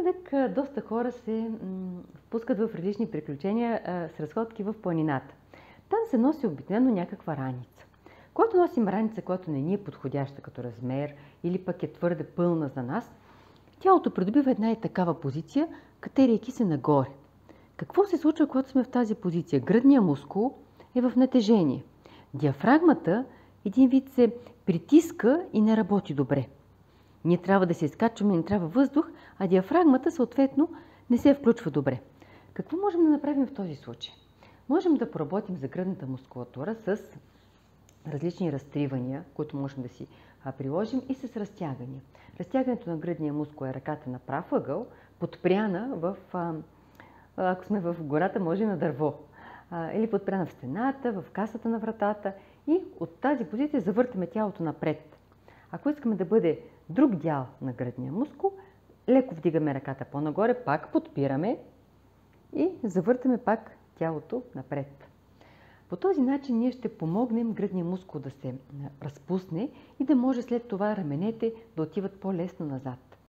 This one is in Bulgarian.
Напоследък доста хора се впускат в различни приключения с разходки в планината. Там се носи обикновено някаква раница. Когато носим раница, която не ни е подходяща като размер или пък е твърде пълна за нас, тялото придобива една и такава позиция, катерейки се нагоре. Какво се случва, когато сме в тази позиция? Гръдният мускул е в натежение. Диафрагмата един вид се притиска и не работи добре. Ние трябва да се изкачваме, не трябва въздух, а диафрагмата съответно не се включва добре. Какво можем да направим в този случай? Можем да поработим за гръдната мускулатура с различни разтривания, които можем да си приложим, и с разтягания. Разтягането на гръдния мускул е ръката на прав ъгъл, подпряна ако сме в гората, може на дърво. Или подпряна в стената, в касата на вратата, и от тази позиция завъртаме тялото напред. Ако искаме да бъде друг дял на гръдния мускул, леко вдигаме ръката по-нагоре, пак подпираме и завъртаме пак тялото напред. По този начин ние ще помогнем гръдния мускул да се разпусне и да може след това раменете да отиват по-лесно назад.